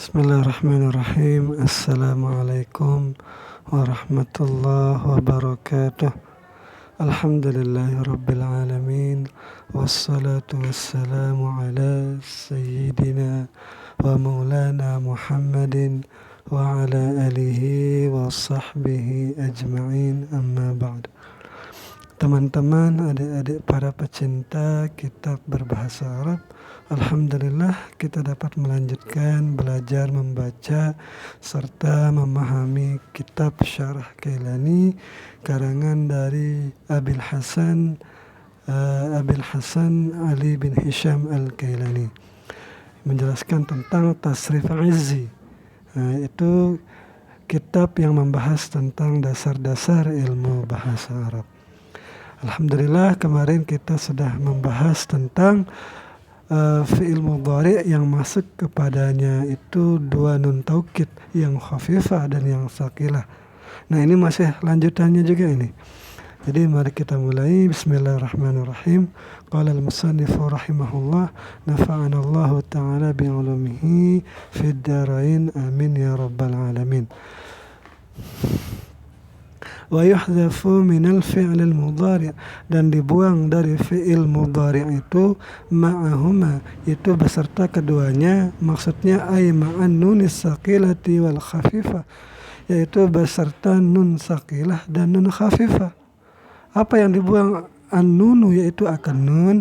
Bismillahirrahmanirrahim. Assalamualaikum warahmatullahi wabarakatuh. Alhamdulillahirabbil alamin. Wassalatu wassalamu ala sayyidina wa maulana Muhammadin wa ala alihi wa sahbihi ajma'in, amma ba'd. Teman-teman, adik-adik para pecinta kitab berbahasa Arab, alhamdulillah kita dapat melanjutkan belajar membaca serta memahami kitab Syarah Kailani karangan dari Abil Hasan Ali bin Hisham Al-Kailani, menjelaskan tentang tasrif izzi. Itu kitab yang membahas tentang dasar-dasar ilmu bahasa Arab. Alhamdulillah, kemarin kita sudah membahas tentang fi'il mudhari' yang masuk kepadanya itu dua nun taukid, yang khafifah dan yang saqilah. Nah, ini masih lanjutannya juga ini. Jadi mari kita mulai. Bismillahirrahmanirrahim. Qala al-musannifu rahimahullah, nafa'ana Allah ta'ala bi'ulumihi fid darain, amin ya rabbal alamin. Wa yuhdhafu minal fi'lil mudhari', dan dibuang dari fi'il mudhari' itu ma'ahuma, itu beserta keduanya, maksudnya ay ma'an nunis saqilati wal khafifah, yaitu beserta nun saqilah dan nun khafifah. Apa yang dibuang? An-nunu, yaitu akan nun,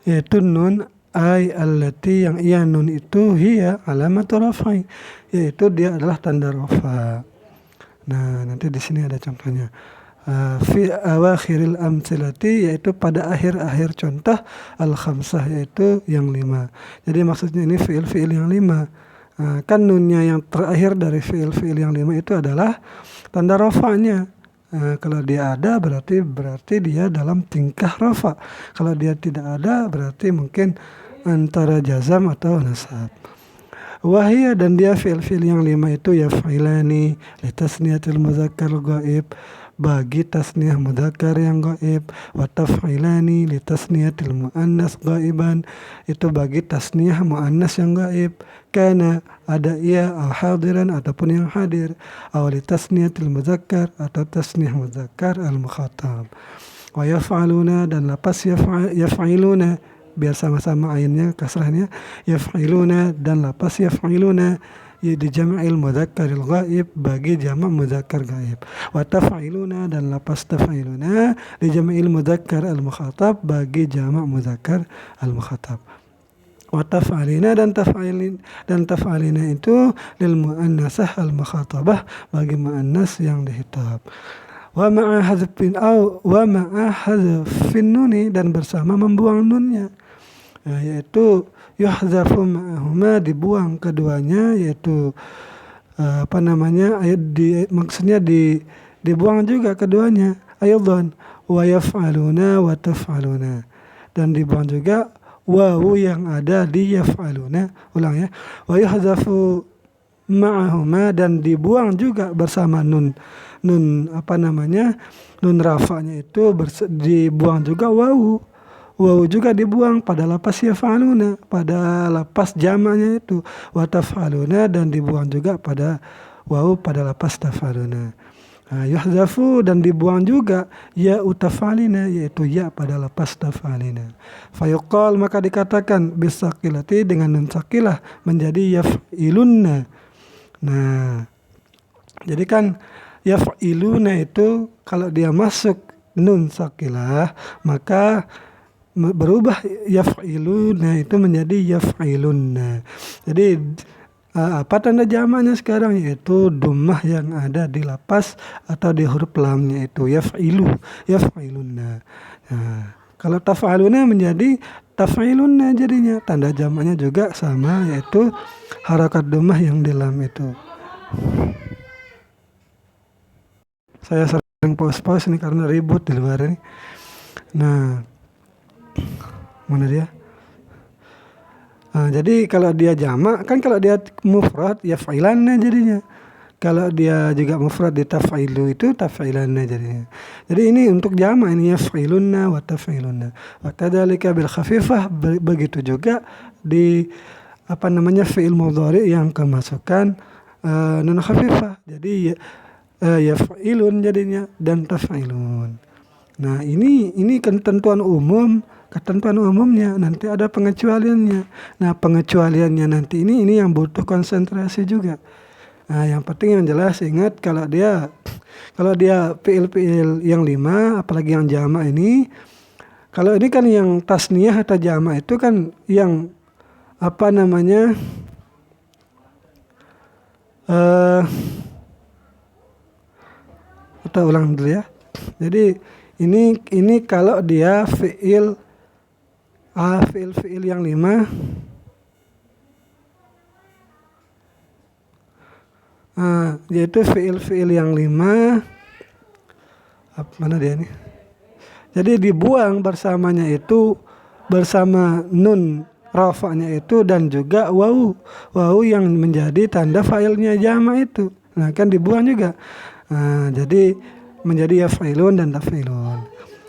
yaitu nun ay allati, yang ia nun itu hiya alamatu raf'i, yaitu dia adalah tanda rafa. Nah, nanti di sini ada contohnya. Fi awakhiril amthilati, yaitu pada akhir-akhir contoh, al-khamsah, yaitu yang 5. Jadi maksudnya ini fi'il-fi'il yang 5. Kan nunnya yang terakhir dari fi'il-fi'il yang 5 itu adalah tanda rafa'nya. Kalau dia ada berarti dia dalam tingkah rafa. Kalau dia tidak ada berarti mungkin antara jazam atau nasab. Wahia, dan dia fi'il yang 5 itu yaf'ilani li tasniyatil mudzakkar ghaib, bagi tasniyah mudzakkar yang ghaib, wa taf'ilani li tasniyatil muannas ghaiban, itu bagi tasniyah muannas yang ghaib, kana, ada ia, au hadiran, ataupun yang hadir, aw li tasniyatil mudzakkar, atau tasniyah mudzakkar al mukhatab. Wa yaf'aluna, dan lapas yaf'iluna, biar sama-sama ainnya kasrahnya, yaf'iluna, dan lapas yaf'iluna di jam'il mudzakkaril ghaib, bagi jamak mudzakkar ghaib. Wa taf'iluna, dan lapas taf'iluna di jam'il mudzakkar al mukhatab, bagi jamak mudzakkar al mukhatab. Wa taf'alina, dan taf'alina itu lil muannasah al mukhatabah, bagi muannas yang dihitab. Wa ma'a hadzfin nuni, dan bersama membuang nunnya, yaitu yuhdhafu ma'ahuma, dibuang keduanya, yaitu maksudnya dibuang juga keduanya, ayadhan wa yaf'aluna wa taf'aluna, dan dibuang juga wawu yang ada di yaf'aluna. Ulang ya. Wa yuhdhafu ma'ahuma, dan dibuang juga bersama nun rafa'nya itu dibuang juga wawu juga dibuang pada lapas yaf'aluna, pada lapas jamaknya itu, wa taf'aluna, dan dibuang juga pada wawu pada lapas taf'aluna. Yuhdhafu, dan dibuang juga ya utaf'alina, yaitu ya pada lapas taf'alina. Fayuqal, maka dikatakan bisaqilati, dengan nun saqilah, menjadi yaf'ilunna. Nah, jadi kan yaf'iluna itu kalau dia masuk nun saqilah, maka berubah yaf'iluna itu menjadi yaf'ilunna. Jadi apa tanda jamaknya sekarang? Yaitu dhammah yang ada di lapas atau di huruf lamnya, itu yaf'ilunna. Nah, kalau taf'aluna menjadi taf'ilunna, jadinya tanda jamaknya juga sama, yaitu harakat dhammah yang di lam itu. Saya sering pause ini karena ribut di luar ini. Nah, mana dia? Jadi kalau dia jamak, kan kalau dia mufrad yaf'ilanna jadinya. Kalau dia juga mufrad di taf'ilu itu taf'ilanna jadinya. Jadi ini untuk jamak, ini yaf'ilunna wa taf'ilunna. Wa kadzalika bil khafifah, begitu juga di fi'il mudhari yang kemasukan nun khafifah. Jadi yaf'ilun jadinya dan taf'ilun. Nah, ini ketentuan umumnya, nanti ada pengecualiannya. Nah, pengecualiannya nanti ini yang butuh konsentrasi juga. Nah, yang penting yang jelas ingat kalau dia fi'il yang 5, apalagi yang jamak ini, kalau ini kan yang tasniyah atau jamak itu kan yang atau ulang dulu ya. Jadi ini kalau dia fi'il yang 5, yaitu fi'il yang 5, mana dia nih? Jadi dibuang bersamanya itu bersama nun rafa'nya itu dan juga wawu yang menjadi tanda fa'ilnya jamak itu. Nah, kan dibuang juga. Nah, jadi menjadi yaf'ilun dan taf'ilun.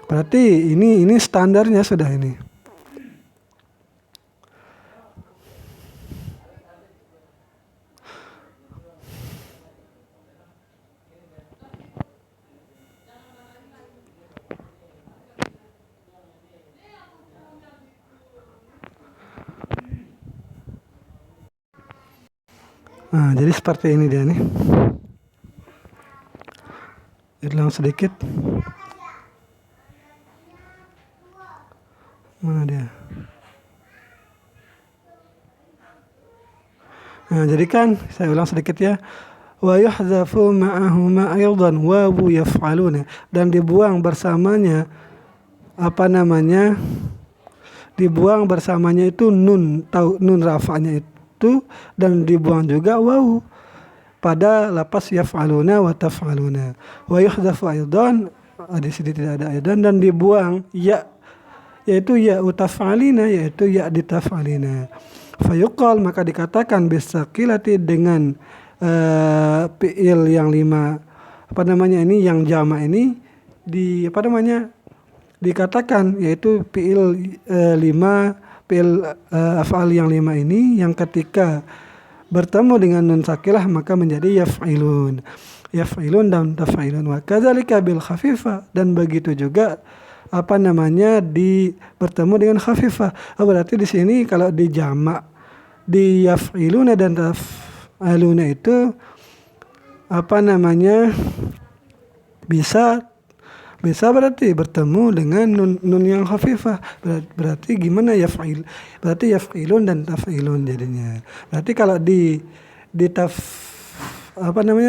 Berarti ini standarnya sudah ini. Nah, jadi seperti ini dia nih. Hilang sedikit. Mana dia? Nah, jadi kan saya ulang sedikit ya. Wa yuhzafu ma'ahuma aydan wawu yaf'aluna, dan dibuang bersamanya dibuang bersamanya itu nun rafa'nya itu, dan dibuang juga wawu pada lapas yaf'aluna wa taf'aluna. Wa yuhzafu aydan, di sini tidak ada aydan, dan dibuang ya, yaitu ya utaf'alina, yaitu ya ditaf'alina. Fayuqal, maka dikatakan bisaqilati dengan fi'il yang 5 yang jamak ini dikatakan, yaitu fi'il 5 fi'il af'al yang 5 ini yang ketika bertemu dengan nun sakilah maka menjadi yaf'ilun dan taf'ilun. Wa kadzalika bil khafifah, dan begitu juga bertemu dengan khafifah. Berarti di sini kalau di jamak di yaf'iluna dan taf'aluna itu bisa berarti bertemu dengan nun yang khafifah. Berarti gimana yaf'il? Berarti yaf'ilun dan taf'ilun jadinya. Berarti kalau di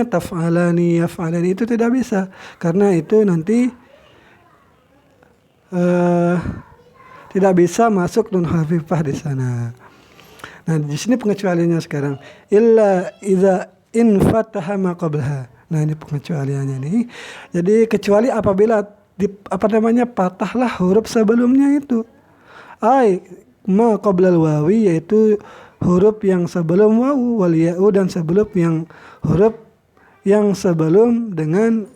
taf'alani yaf'alani itu tidak bisa, karena itu nanti tidak bisa masuk nun khafifah di sana. Nah, di sini pengecualiannya sekarang. Illa idza in fataha ma qablaha. Nah, ini pengecualiannya nih. Jadi kecuali apabila patahlah huruf sebelumnya itu. Ma qablal wawi, yaitu huruf yang sebelum wawu, wal ya'u, dan huruf yang sebelum dengan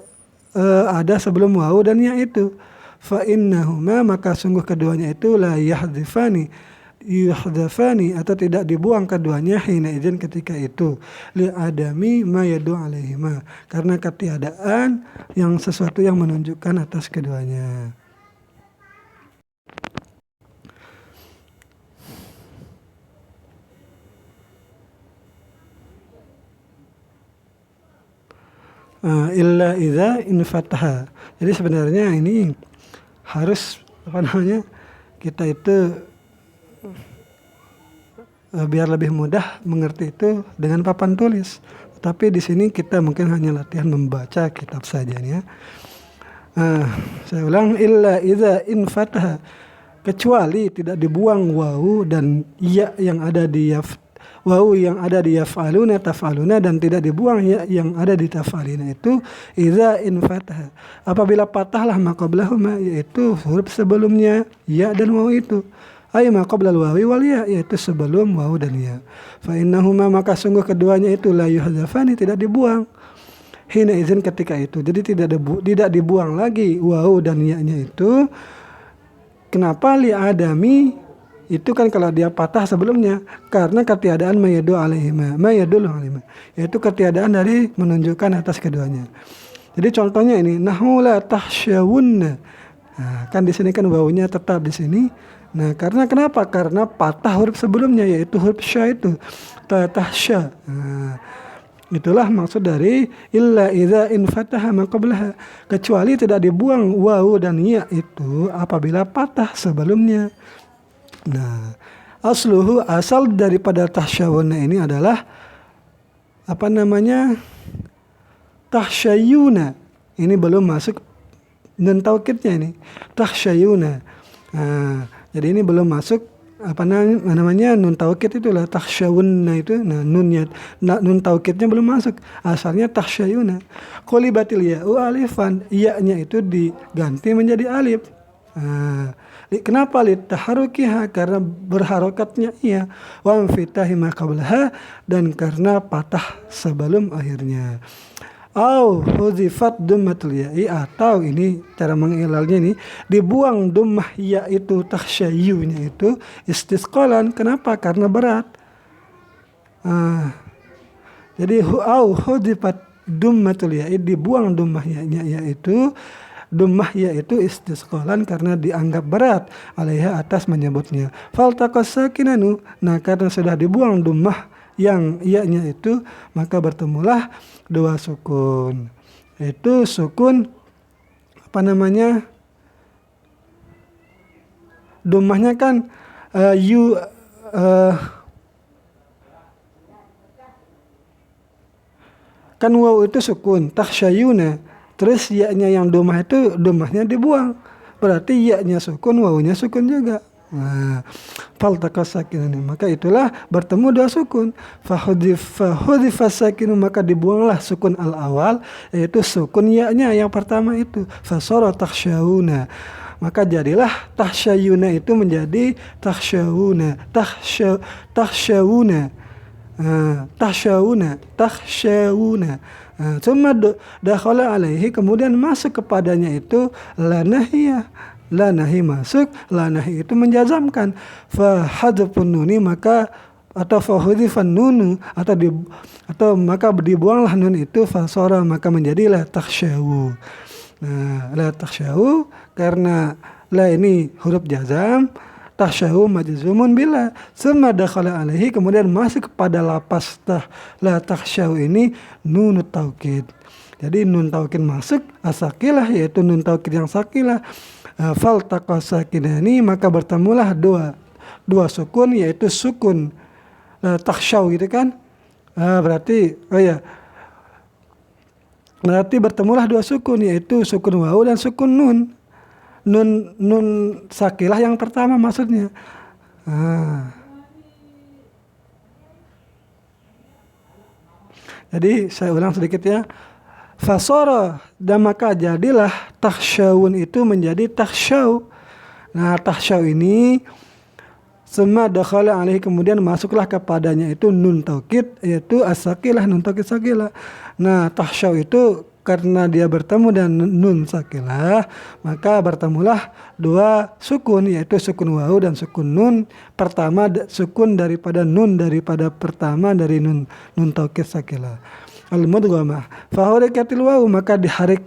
ada sebelum wawu dan ya itu. Fa innahuma, maka sungguh keduanya itu la yuhdafani atau tidak dibuang keduanya hina izin ketika itu, li adami ma yadu alaihima, karena ketiadaan yang sesuatu yang menunjukkan atas keduanya. Illa idza in fataha. Jadi sebenarnya ini harus kita itu biar lebih mudah mengerti itu dengan papan tulis. Tapi di sini kita mungkin hanya latihan membaca kitab saja nih ya. Saya ulang, illa idza in fataha, kecuali tidak dibuang wawu dan ya yang ada di wawu yang ada di yaf'aluna taf'aluna, dan tidak dibuang ya yang ada di taf'alina itu idza in fataha, apabila patahlah ma qablahuma, yaitu huruf sebelumnya ya dan wawu itu. Ma qablal wawi wal ya, yaitu sebelum wawu dan ya. Fa innahuma, maka sungguh keduanya itu la yuhdzafani, tidak dibuang hina izin ketika itu. Jadi tidak dibuang lagi wawu dan ya-nya itu. Kenapa? Li adami Itu kan kalau dia patah sebelumnya karena ketiadaan mayadul alaihima, yaitu ketiadaan dari menunjukkan atas keduanya. Jadi contohnya ini nahu la tahsyawunna. Nah, kan di sini kan wawunya tetap di sini. Nah, karena kenapa? Karena patah huruf sebelumnya yaitu huruf sya itu. Tahsya. Nah, itulah maksud dari illa idza infataha ma qablaha, kecuali tidak dibuang wawu dan ya itu apabila patah sebelumnya. Nah, asluhu, asal daripada tahsyawuna ini adalah apa namanya? Tahsyayuna. Ini belum masuk nun taukidnya ini. Tahsyayuna. Nah, jadi ini belum masuk apa namanya nun taukid itulah tahsyawunna itu. Nah, nun taukidnya belum masuk. Asalnya tahsyayuna. Qulibatil ya'u alifan. Ya-nya itu diganti menjadi alif. Nah, kenapa litaharukiha? Karena berharokatnya ia, wa infitahi ma qablaha, dan karena patah sebelum akhirnya. Au huzifat dummatul ya'i, atau ini cara mengilalnya ini dibuang dummah ya itu tahsyayunya itu istisqalan. Kenapa? Karena berat. Jadi au huzifat dummatul ya'i, dibuang dummah ya-nya yaitu dummah yaitu istisqalan karena dianggap berat alaiha atas menyebutnya. Faltaqas sakinanu, nah karena sudah dibuang dummah yang iya-nya itu maka bertemulah dua sukun. Itu sukun apa namanya? Dummahnya kan kan waw itu sukun tahsyayuna. Terus ya-nya yang domah itu domahnya dibuang. Berarti ya-nya sukun, wawunya sukun juga. Nah, faltaqas sakinani, maka itulah bertemu dua sukun. Fahudhifas sakinu, maka dibuanglah sukun al-awal, yaitu sukun ya-nya yang pertama itu. Fasara tahsyawuna, maka jadilah tahsyayuna itu menjadi tahsyawuna. Tahsyawuna. Tahsyawuna. Cuma dakhala alaihi, kemudian masuk kepadanya itu lanahiyah. Lanahi masuk, lanahi itu menjazamkan. Fahadzfun nuni, maka atau fahudhifan nunu, atau maka dibuanglah nun itu, fasara, maka menjadilah takhsyawu. Nah, la takhsyawu karena la ini huruf jazam, tahsyahu majzumun bila, summa dakhala alaihi, kemudian masuk kepada lapas la tahsyahu ini nun taukid. Jadi nun taukid masuk asakilah, yaitu nun taukid yang sakilah. Faltaqa sakinani, maka bertemulah dua sukun, yaitu sukun tahsyaw gitu kan. Berarti bertemulah dua sukun, yaitu sukun wawu dan sukun nun. Nun sakilah yang pertama maksudnya. Jadi saya ulang sedikit ya. Fasara, dan maka jadilah tahsyawun itu menjadi takhsyaw. Nah, takhsyaw ini summa dakhala alaihi, kemudian masuklah kepadanya itu nun taukid, yaitu as-sakilah, nun taukid sakilah. Nah, takhsyaw itu karena dia bertemu dan nun sakilah, maka bertemulah dua sukun, yaitu sukun wawu dan sukun nun. Pertama sukun daripada nun, daripada pertama dari nun taukid sakilah. Al-mudghamah fahurikatil wawu, maka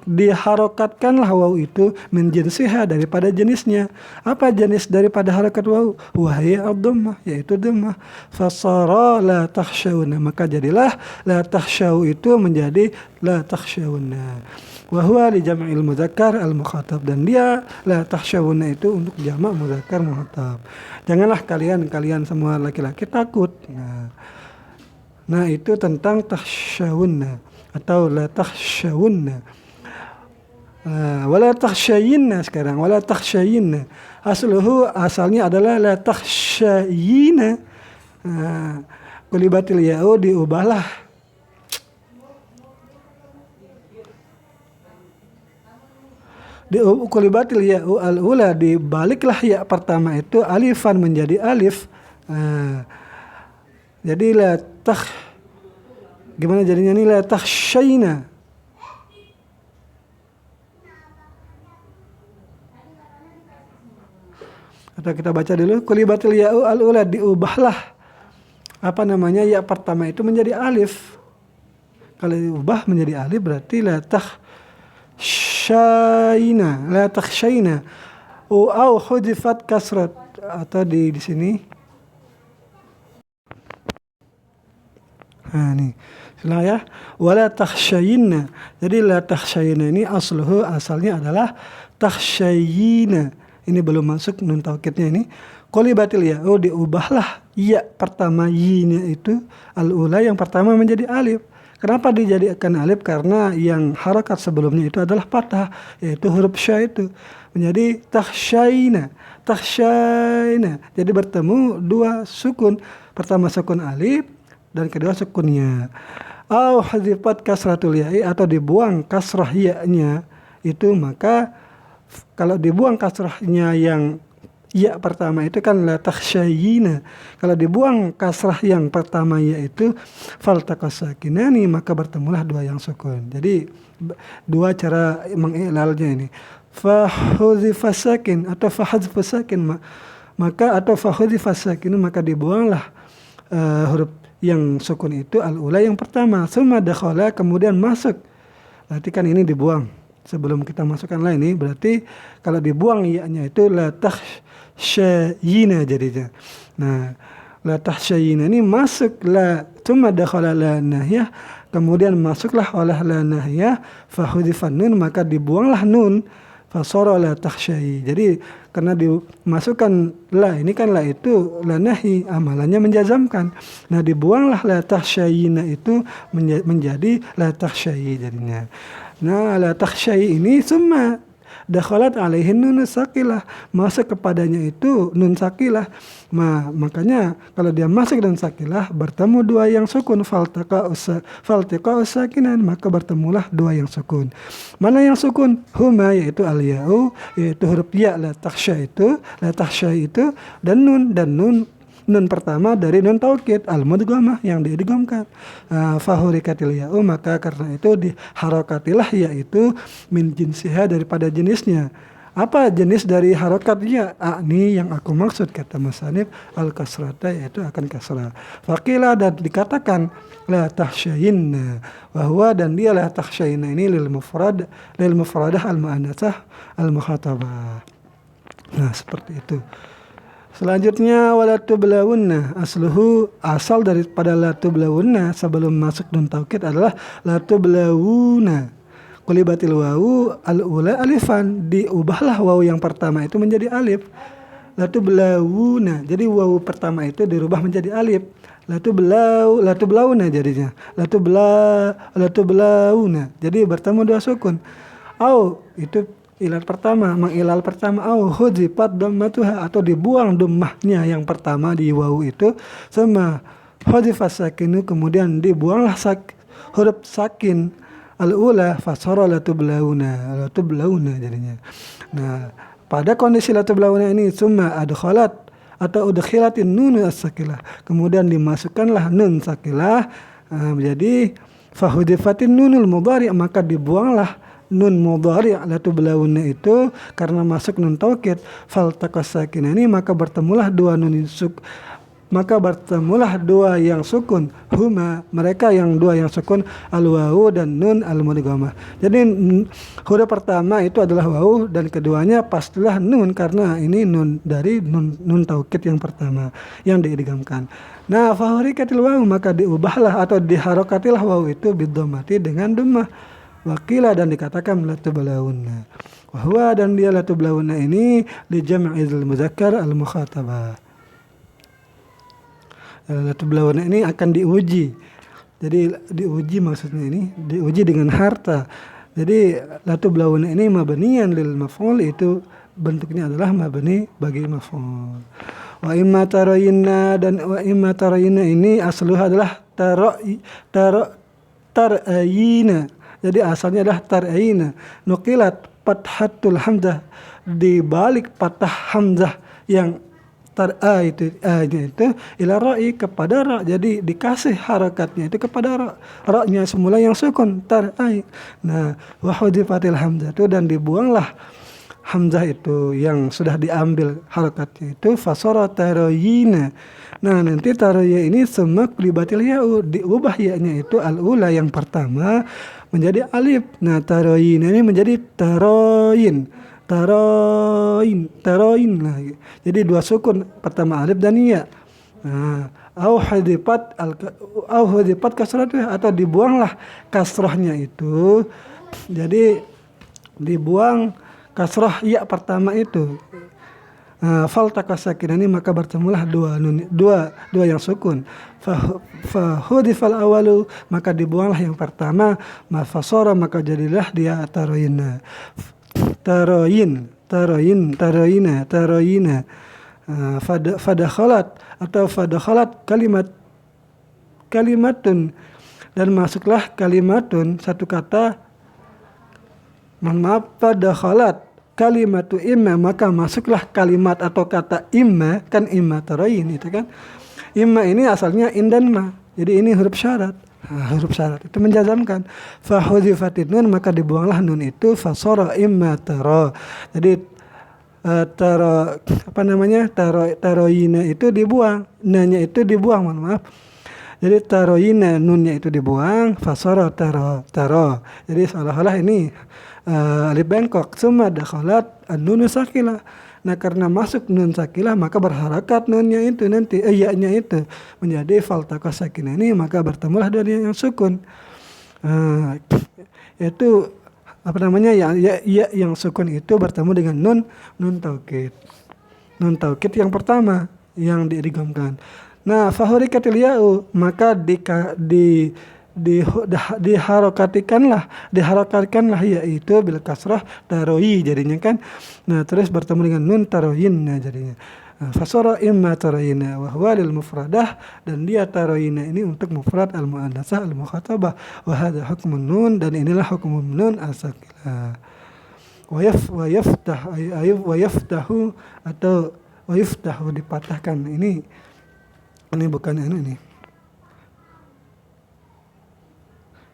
diharokatkanlah wawu itu min jinsiha, daripada jenisnya. Apa jenis daripada harakat wawu? Wahai ad-dhammah, yaitu dhammah. Fasara la takhshawna, maka jadilah la takhshaw itu menjadi la takhshawna. Wa huwa li jam'il mudzakkar al-mukhatab, dan dia la takhshawna itu untuk jamak mudzakkar mukhatab. Janganlah kalian semua laki-laki takut. Nah, itu tentang takhsyawunna atau la takhsyawunna. Wala takhsyayinna sekarang, wala takhsyayinna. Asalnya adalah la takhsyayina. Qulibatil ya'u, diubahlah. Qulibatil ya'u al-ula, dibaliklah ya pertama itu alifan menjadi alif. Jadi gimana jadinya nih? La takhsyayna. Atau kita baca dulu, kulibatil ya'u al-ula, diubahlah ya pertama itu menjadi alif. Kalau diubah menjadi alif berarti la takhshaina au hudifat kasrat, atau di sini. Nah, nih. Silakan ya. Wala takhshayinna. Jadi la takhshayinna ini asalnya adalah takhshayina. Ini belum masuk nun taukidnya ini. Qulibatil ya, diubahlah ya pertama yinya itu al-ula yang pertama menjadi alif. Kenapa dijadikan alif? Karena yang harakat sebelumnya itu adalah patah, yaitu huruf sya itu menjadi takhshaina. Jadi bertemu dua sukun. Pertama sukun alif dan kedua sukunnya. Au hadzifat kasratul ya'i, atau dibuang kasrah ya-nya itu, maka kalau dibuang kasrahnya yang ya pertama itu kan la takhshayina. Kalau dibuang kasrah yang pertama yaitu faltaqas sakinani, maka bertemulah dua yang sukun. Jadi dua cara mengilalnya ini. Fa hudzifas sakin atau fa hadzfus sakin, maka atau fa hudzifas sakin, maka dibuanglah huruf yang sukun itu al-ula yang pertama, summa dakhala, kemudian masuk. Berarti kan ini dibuang. Sebelum kita masukkan lain ini, berarti kalau dibuang ya-nya itu la takhshayina jadinya. Nah, la takhshayina ini masuk la, summa dakhala la nahiyah, kemudian masuklah oleh la nahiyah, fa hudifan nun, maka dibuanglah nun, fa sara la takhshayi. Jadi karena dimasukkan la, ini kan la itu la nahi, amalannya menjazamkan. Nah, dibuanglah la takhshayina itu menjadi la takhshayi jadinya. Nah, la takhshayi ini summa dakhalat alaihin nun sakilah, masuk kepadanya itu nun sakilah. Makanya kalau dia masuk nun sakilah, bertemu dua yang sukun, faltaqa sakinan, maka bertemulah dua yang sukun. Mana yang sukun? Huma, yaitu al-ya'u, yaitu huruf ya la takhsha itu, la takhsha itu, dan nun pertama dari nun taukid al-mudghamah yang diidghamkan. Fahurikatil ya'u, maka karena itu diharokatilah yaitu min jinsiha, daripada jenisnya. Apa jenis dari harokatnya? Ini yang aku maksud, kata musannif, al-kasrata, yaitu akan kasrah. Faqila, dan dikatakan la takhshayinna, bahwa dan dia la takhshayinna ini lil mufradah al-mu'annatsah al-mukhatabah. Nah, seperti itu. Selanjutnya wala tublawunna, asluhu, asal daripada la tublawunna sebelum masuk nun taukid adalah la tublawuna. Qulibatil wawu al-ula alifan, diubahlah wawu yang pertama itu menjadi alif. La tublawuna, jadi wawu pertama itu dirubah menjadi alif. La tublawuna jadinya. La tublawuna. Jadi bertemu dua sukun. Au, itu ilal pertama, mengilal pertama, au hudzifat dhammatuha, atau dibuang dhammahnya yang pertama di wawu itu, sama hudzifas sakinu, kemudian dibuanglah huruf sakin al-ula, fasara la tublawuna jadinya. Nah, pada kondisi la tublawuna ini summa adkhalat atau udkhilatin nun as-sakilah, kemudian dimasukkanlah nun sakilah, menjadi fahudifatin nunul mudhari', maka dibuanglah nun mudhari' la tublawuna itu karena masuk nun taukid, faltaqas sakinani, maka bertemulah dua yang sukun, huma, mereka yang dua yang sukun, al-wawu dan nun al-mudghamah. Jadi huruf pertama itu adalah wawu dan keduanya pastilah nun, karena ini nun dari nun taukid yang pertama yang diidghamkan. Nah, fahurikatil wawu, maka diubahlah atau diharokatilah wawu itu bidhammati dengan dhammah. Wakila, dan dikatakan la tublawunna. Wahwa, dan dia la tublawunna ini li jam'il muzakkar al-mukhatabah. La tublawunna ini akan diuji. Jadi diuji maksudnya ini diuji dengan harta. Jadi la tublawunna ini mabniyan lil maf'ul, itu bentuknya adalah mabni bagi maf'ul. Wa imma tarayinna, dan wa imma tarayinna ini asluha adalah tarayina. Jadi asalnya adalah tar'ina. Nuqilat pathatul hamzah, dibalik patah hamzah yang tar'a itu ila ra'i, kepada ra. Jadi dikasih harakatnya itu kepada ra. Ra-nya semula yang sukun, tar'a. Nah, wa hudifatil hamzah itu, dan dibuanglah hamzah itu yang sudah diambil harokatnya itu fasara taroyina. Nah nanti taroya ini semak libatil ya'u, diubah ya-nya itu al-ula yang pertama menjadi alif. Nah taroyina ini menjadi taroyin, taroyin. Nah, jadi dua sukun, pertama alif dan ya. Nah, au hadipat kasrah, atau dibuanglah kasrahnya itu. Jadi dibuang kasrah ya pertama itu. Faltaqa sakinani, maka bertemulah dua yang sukun. Fahudifal awalu, maka dibuanglah yang pertama. Fasara, maka jadilah dia taroyina. Taroyina. Fadakhalat atau fadakhalat kalimatun, dan masuklah kalimatun, satu kata. Fadakhalat kalimatu imma, maka masuklah kalimat atau kata imma, kan imma taroyin itu kan. Imma ini asalnya in dan ma, jadi ini huruf syarat. Huruf syarat itu menjazamkan. Fahudzifatin nun, maka dibuanglah nun itu. Fasara imma taro, jadi taroyina itu dibuang, nanya itu dibuang, mohon maaf. Jadi taroyina, nunnya itu dibuang. Fasara taro, jadi seolah-olah ini alif bengkok. Summa dakhalat an-nunu sakilah. Nah karena masuk nun sakilah, maka berharakat nunnya itu nanti, ya-nya itu menjadi faltaqa sakinani, maka bertemulah dua yang sukun. Itu ya yang sukun itu bertemu dengan nun taukid. Nun taukid yang pertama yang diidghamkan. Nah, fahurikatil ya'u, maka diharokatkanlah yaitu bil kasrah taroyi jadinya kan. Nah terus bertemu dengan nun taroyinna jadinya. Fasara imma taroyina wa huwa lil mufradah, dan dia taroyina ini untuk mufrad al muannasah al mukhatabah. Wa hadha hukmun nun, dan inilah hukum nun as-sakilah. Wa yaftahu atau wa yaftahu dipatahkan. Ini bukan ini.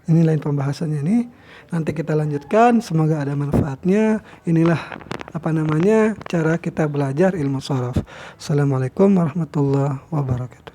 Ini lain pembahasannya nih. Nanti kita lanjutkan. Semoga ada manfaatnya. Inilah cara kita belajar ilmu sharaf. Assalamualaikum warahmatullahi wabarakatuh.